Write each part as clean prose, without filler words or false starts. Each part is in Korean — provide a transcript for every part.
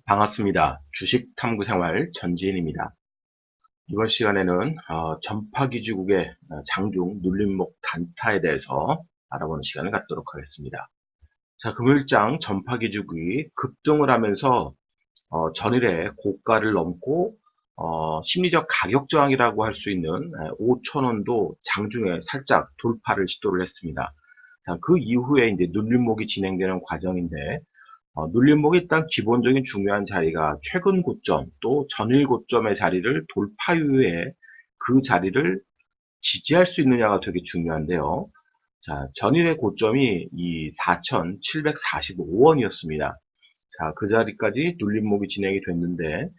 반갑습니다. 주식 탐구 생활 전지인입니다. 이번 시간에는 전파기주국의 장중 눌림목 단타에 대해서 알아보는 시간을 갖도록 하겠습니다. 자, 금요일장 전파기주국이 급등을 하면서 전일에 고가를 넘고 심리적 가격 저항이라고 할 수 있는 5,000원도 장중에 살짝 돌파를 시도를 했습니다. 자, 그 이후에 이제 눌림목이 진행되는 과정인데 눌림목이 일단 기본적인 중요한 자리가 최근 고점 또 전일 고점의 자리를 돌파 이후에 그 자리를 지지할 수 있느냐가 되게 중요한데요. 자, 전일의 고점이 이 4,745원이었습니다. 자, 그 자리까지 눌림목이 진행이 됐는데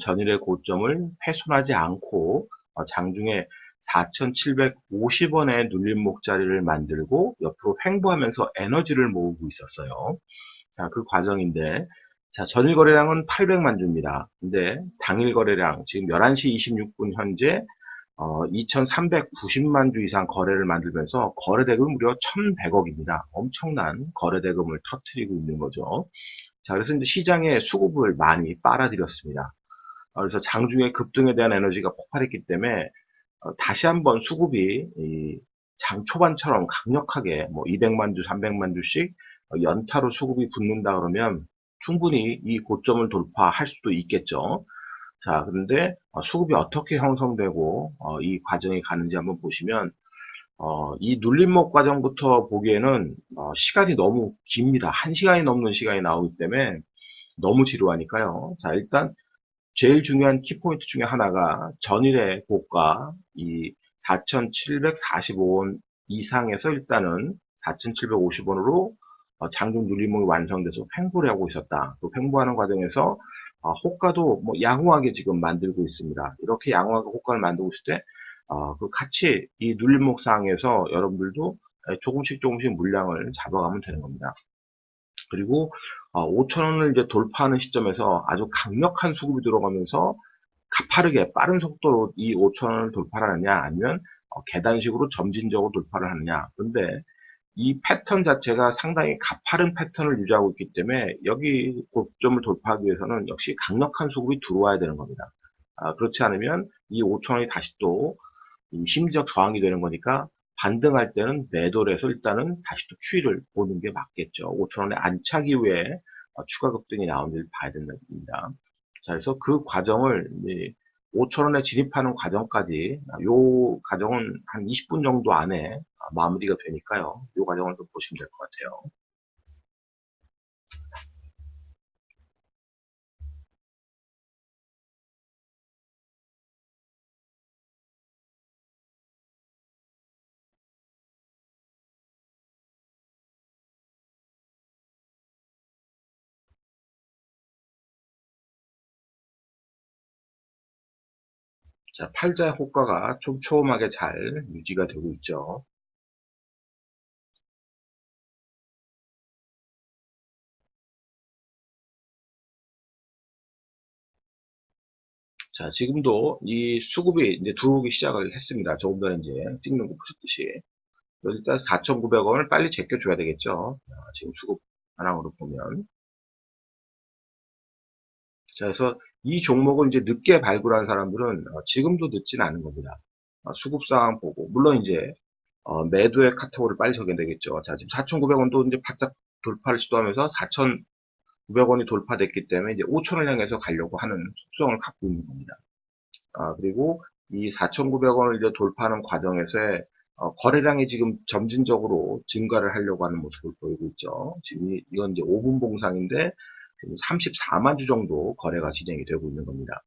전일의 고점을 훼손하지 않고 장중에 4,750원의 눌림목 자리를 만들고 옆으로 횡보하면서 에너지를 모으고 있었어요. 자, 그 과정인데, 자, 전일 거래량은 800만 주입니다. 근데 당일 거래량, 지금 11시 26분 현재 2,390만 주 이상 거래를 만들면서 거래대금 무려 1,100억입니다. 엄청난 거래대금을 터뜨리고 있는 거죠. 자, 그래서 이제 시장에 수급을 많이 빨아들였습니다. 그래서 장중에 급등에 대한 에너지가 폭발했기 때문에 다시 한번 수급이 장 초반처럼 강력하게 뭐 200만 주, 300만 주씩 연타로 수급이 붙는다 그러면 충분히 이 고점을 돌파할 수도 있겠죠. 자, 그런데 수급이 어떻게 형성되고 이 과정이 가는지 한번 보시면 이 눌림목 과정부터 보기에는 시간이 너무 깁니다. 1시간이 넘는 시간이 나오기 때문에 너무 지루하니까요. 자, 일단 제일 중요한 키포인트 중에 하나가 전일의 고가 이 4,745원 이상에서 일단은 4,750원으로 장중 눌림목이 완성돼서 횡보를 하고 있었다. 그 횡보하는 과정에서 호가도 뭐 양호하게 지금 만들고 있습니다. 이렇게 양호하게 호가를 만들고 있을 때 그 같이 이 눌림목 상에서 여러분들도 조금씩 물량을 잡아가면 되는 겁니다. 그리고 5,000원을 이제 돌파하는 시점에서 아주 강력한 수급이 들어가면서 가파르게 빠른 속도로 이 5,000원을 돌파를 하느냐 아니면 계단식으로 점진적으로 돌파를 하느냐. 근데 이 패턴 자체가 상당히 가파른 패턴을 유지하고 있기 때문에 여기 고점을 돌파하기 위해서는 역시 강력한 수급이 들어와야 되는 겁니다. 그렇지 않으면 이 5,000원이 다시 또 심리적 저항이 되는 거니까 반등할 때는 매도를 해서 일단은 다시 또 추이를 보는 게 맞겠죠. 5,000원의 안착 이후에 추가 급등이 나오는지를 봐야 된답니다. 자, 그래서 그 과정을 5,000원에 진입하는 과정까지 이 과정은 한 20분 정도 안에 마무리가 되니까요. 이 과정을 좀 보시면 될 것 같아요. 자, 팔자 효과가 촘촘하게 잘 유지가 되고 있죠. 자, 지금도 이 수급이 이제 들어오기 시작을 했습니다. 조금 전에 이제 찍는 거 보셨듯이. 그래서 일단 4,900원을 빨리 제껴줘야 되겠죠. 지금 수급 하랑으로 보면. 자, 그래서 이 종목을 이제 늦게 발굴한 사람들은 지금도 늦지는 않은 겁니다. 수급 상황 보고. 물론 이제 매도의 카테고리를 빨리 적어야 되겠죠. 자, 지금 4,900원도 이제 바짝 돌파를 시도하면서 4,900원이 돌파됐기 때문에 이제 5,000원 향해서 가려고 하는 속성을 갖고 있는 겁니다. 그리고 이 4,900원을 이제 돌파하는 과정에서의 거래량이 지금 점진적으로 증가를 하려고 하는 모습을 보이고 있죠. 지금 이건 이제 5분 봉상인데 34만 주 정도 거래가 진행이 되고 있는 겁니다.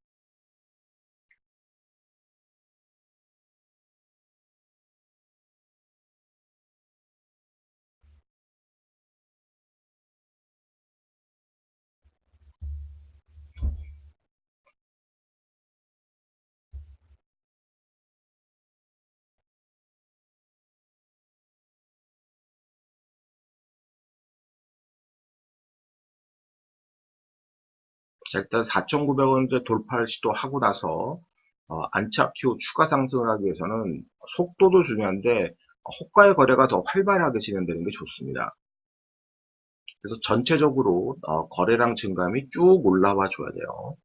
자, 일단 4,900원대 돌파를 시도하고 나서 안착 후 추가 상승을 하기 위해서는 속도도 중요한데 호가의 거래가 더 활발하게 진행되는 게 좋습니다. 그래서 전체적으로 거래량 증감이 쭉 올라와 줘야 돼요.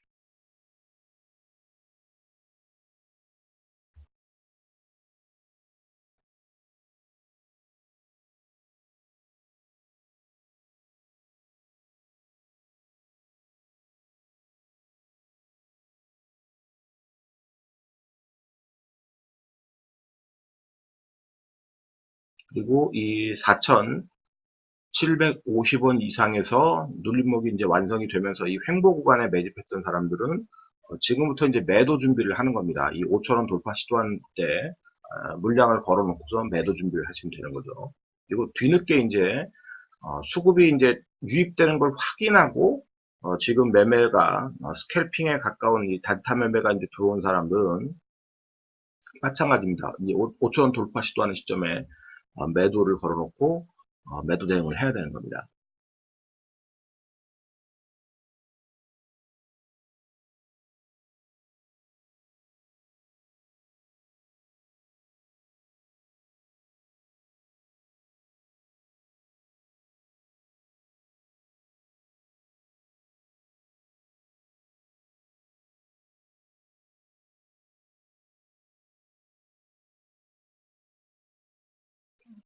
그리고 이 4,750원 이상에서 눌림목이 이제 완성이 되면서 이 횡보 구간에 매집했던 사람들은 지금부터 이제 매도 준비를 하는 겁니다. 이 5,000원 돌파 시도한 때 물량을 걸어놓고서 매도 준비를 하시면 되는 거죠. 그리고 뒤늦게 이제 수급이 이제 유입되는 걸 확인하고 지금 매매가 스캘핑에 가까운 이 단타 매매가 이제 들어온 사람들은 마찬가지입니다. 이 5,000원 돌파 시도하는 시점에 매도를 걸어놓고 매도 대응을 해야 되는 겁니다.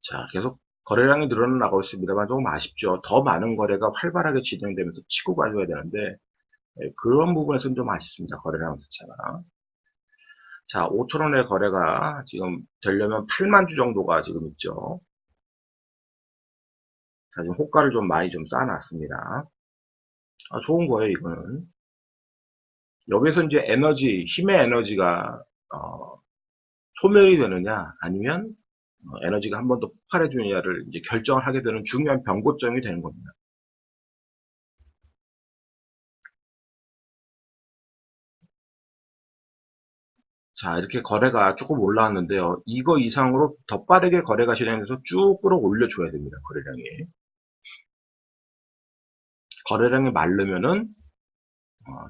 자, 계속 거래량이 늘어나고 있습니다만 조금 아쉽죠. 더 많은 거래가 활발하게 진행되면서 치고 가줘야 되는데 그런 부분에서는 좀 아쉽습니다. 거래량 자체가. 자, 5,000원의 거래가 지금 되려면 8만 주 정도가 지금 있죠. 자, 지금 호가를 좀 많이 좀 쌓아놨습니다. 좋은 거예요, 이거는. 여기서 이제 에너지, 힘의 에너지가 소멸이 되느냐, 아니면 에너지가 한 번 더 폭발해 주느냐를 이제 결정을 하게 되는 중요한 변고점이 되는 겁니다. 자, 이렇게 거래가 조금 올라왔는데요. 이거 이상으로 더 빠르게 거래가 진행돼서 쭉 끌어올려 줘야 됩니다. 거래량이. 거래량이 마르면은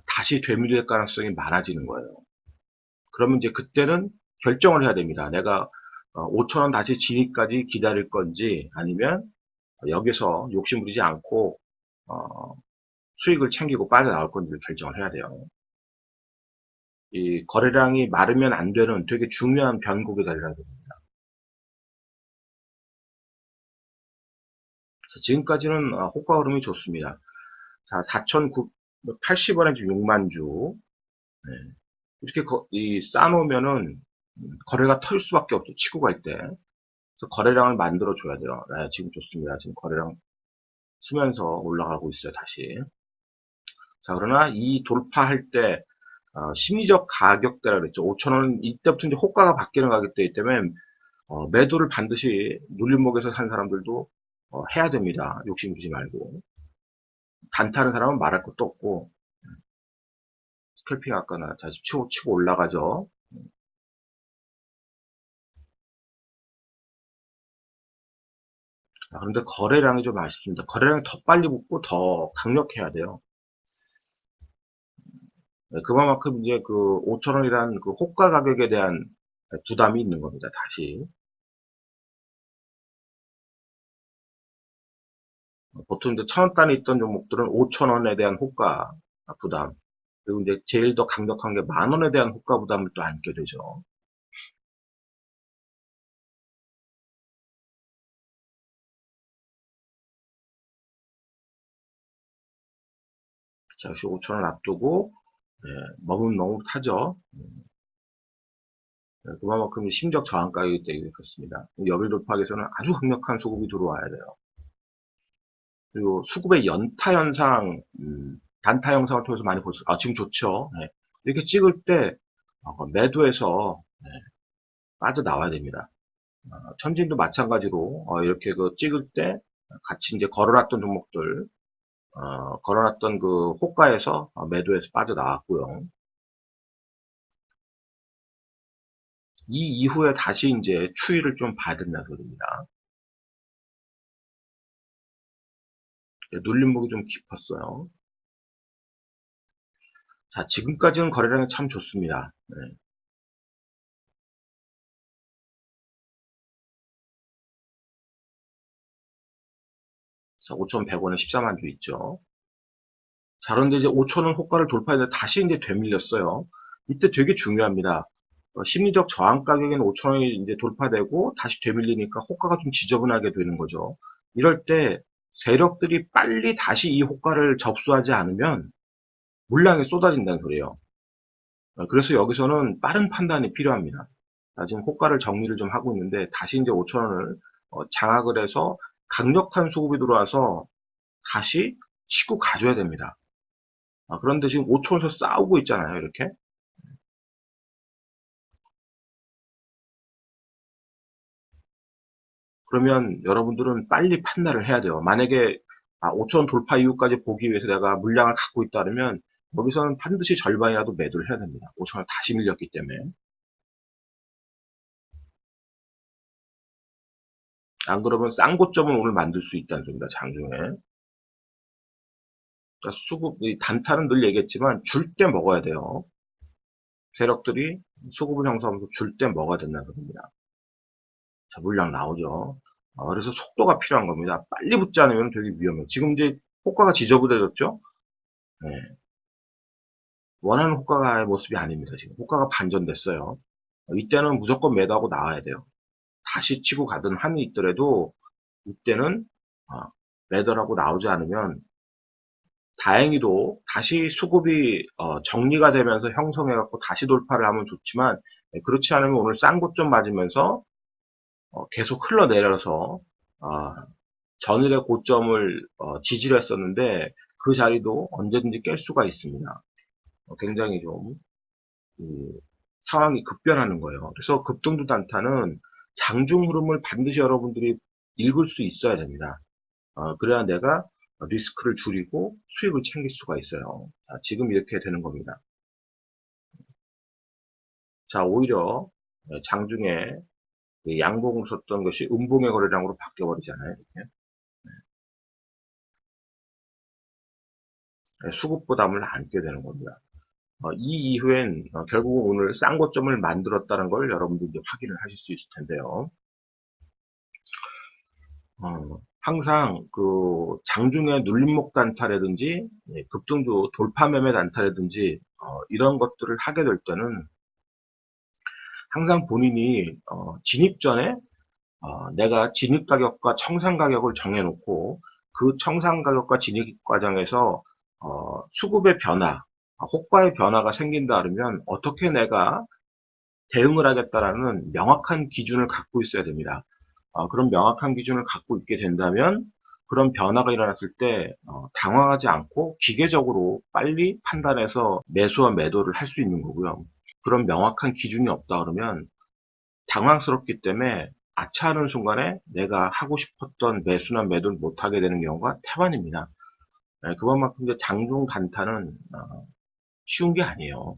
다시 되밀릴 가능성이 많아지는 거예요. 그러면 이제 그때는 결정을 해야 됩니다. 내가 5,000원 다시 진입까지 기다릴 건지 아니면 여기서 욕심 부리지 않고 어, 수익을 챙기고 빠져나올 건지를 결정을 해야 돼요. 이 거래량이 마르면 안 되는 되게 중요한 변곡의 자리라는 겁니다. 지금까지는 호가 흐름이 좋습니다. 자, 4,980원에 지금 6만 주. 네. 이렇게 쌓아놓으면은 거래가 털 수밖에 없죠. 치고 갈 때. 그래서 거래량을 만들어 줘야 돼요. 네, 지금 좋습니다. 지금 거래량 쓰면서 올라가고 있어요. 다시. 자, 그러나 이 돌파할 때 심리적 가격대라 그랬죠. 5,000원 이때부터 이제 호가가 바뀌는 가격대이기 때문에 매도를 반드시 눌림목에서 산 사람들도 해야 됩니다. 욕심 부리지 말고. 단타는 사람은 말할 것도 없고 스캘핑 아까나 다시 치고 올라가죠. 그런데 거래량이 좀 아쉽습니다. 거래량이 더 빨리 붙고 더 강력해야 돼요. 네, 그만큼 이제 그 5,000원이라는 그 호가 가격에 대한 부담이 있는 겁니다. 다시. 보통 이제 1,000원 단에 있던 종목들은 5,000원에 대한 호가 부담. 그리고 이제 제일 더 강력한 게 10,000원에 대한 호가 부담을 또 안게 되죠. 자, 역시 5,000원 앞두고, 네, 너무 타죠. 네, 그만큼 심적 저항 가격이 되기 그렇습니다. 여기 돌파하기 위해서는 아주 강력한 수급이 들어와야 돼요. 그리고 수급의 연타 현상, 단타 형상을 통해서 많이 볼 수, 지금 좋죠. 네. 이렇게 찍을 때, 매도해서, 네, 빠져나와야 됩니다. 천진도 마찬가지로, 이렇게 그 찍을 때, 같이 이제 걸어놨던 종목들, 걸어놨던 그 호가에서 매도해서 빠져나왔고요. 이 이후에 다시 이제 추이를 좀 봐야 된다는 소리입니다. 눌림목이 좀 깊었어요. 자, 지금까지는 거래량이 참 좋습니다. 네. 5,100원에 14만 주 있죠. 자, 그런데 이제 5,000원 호가를 돌파했는데 다시 이제 되밀렸어요. 이때 되게 중요합니다. 심리적 저항 가격인 5,000원이 이제 돌파되고 다시 되밀리니까 호가가 좀 지저분하게 되는 거죠. 이럴 때 세력들이 빨리 다시 이 호가를 접수하지 않으면 물량이 쏟아진다는 소리예요. 그래서 여기서는 빠른 판단이 필요합니다. 지금 호가를 정리를 좀 하고 있는데 다시 이제 5,000원을 장악을 해서 강력한 수급이 들어와서 다시 치고 가줘야 됩니다. 그런데 지금 5,000원에서 싸우고 있잖아요, 이렇게. 그러면 여러분들은 빨리 판단을 해야 돼요. 만약에 5,000원 돌파 이후까지 보기 위해서 내가 물량을 갖고 있다 그러면 여기서는 반드시 절반이라도 매도를 해야 됩니다. 5,000원 다시 밀렸기 때문에. 안 그러면 싼 고점을 오늘 만들 수 있다는 소리입니다. 장중에. 그러니까 수급, 단타는 늘 얘기했지만 줄 때 먹어야 돼요. 세력들이 수급을 형성하면서 줄 때 먹어야 된다는 겁니다. 자, 물량 나오죠. 그래서 속도가 필요한 겁니다. 빨리 붙지 않으면 되게 위험해요. 지금 이제 호가가 지저분해졌죠? 네. 원하는 호가의 모습이 아닙니다. 지금 호가가 반전됐어요. 이때는 무조건 매도하고 나와야 돼요. 다시 치고 가든 한이 있더라도 이때는 매도하고 나오지 않으면 다행히도 다시 수급이 정리가 되면서 형성해갖고 다시 돌파를 하면 좋지만 그렇지 않으면 오늘 싼 고점 맞으면서 계속 흘러내려서 전일의 고점을 지지를 했었는데 그 자리도 언제든지 깰 수가 있습니다. 굉장히 좀 상황이 급변하는 거예요. 그래서 급등주 단타는 장중 흐름을 반드시 여러분들이 읽을 수 있어야 됩니다. 그래야 내가 리스크를 줄이고 수익을 챙길 수가 있어요. 자, 지금 이렇게 되는 겁니다. 자, 오히려 장중에 양봉을 썼던 것이 음봉의 거래량으로 바뀌어버리잖아요. 이렇게. 수급 부담을 안게 되는 겁니다. 이 이후엔 결국 오늘 싼 고점을 만들었다는 걸 여러분들이 확인을 하실 수 있을 텐데요. 항상 그 장중에 눌림목 단타라든지 급등주 돌파 매매 단타라든지 이런 것들을 하게 될 때는 항상 본인이 진입 전에 내가 진입 가격과 청산 가격을 정해놓고 그 청산 가격과 진입 과정에서 수급의 변화, 호가의 변화가 생긴다 그러면 어떻게 내가 대응을 하겠다라는 명확한 기준을 갖고 있어야 됩니다. 그런 명확한 기준을 갖고 있게 된다면 그런 변화가 일어났을 때 당황하지 않고 기계적으로 빨리 판단해서 매수와 매도를 할 수 있는 거고요. 그런 명확한 기준이 없다 그러면 당황스럽기 때문에 아차하는 순간에 내가 하고 싶었던 매수나 매도를 못하게 되는 경우가 태반입니다. 그것만큼 이제 장중 단타는 쉬운 게 아니에요.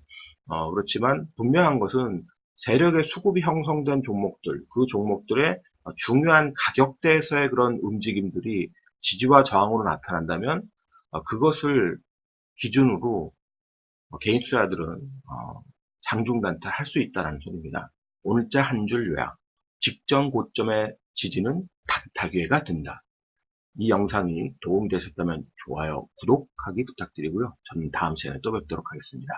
그렇지만 분명한 것은 세력의 수급이 형성된 종목들, 그 종목들의 중요한 가격대에서의 그런 움직임들이 지지와 저항으로 나타난다면 그것을 기준으로 개인 투자자들은 장중 단타 할 수 있다는 소리입니다. 오늘자 한 줄 요약. 직전 고점의 지지는 단타 기회가 된다. 이 영상이 도움이 되셨다면 좋아요, 구독하기 부탁드리고요. 저는 다음 시간에 또 뵙도록 하겠습니다.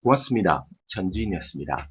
고맙습니다. 전지인이었습니다.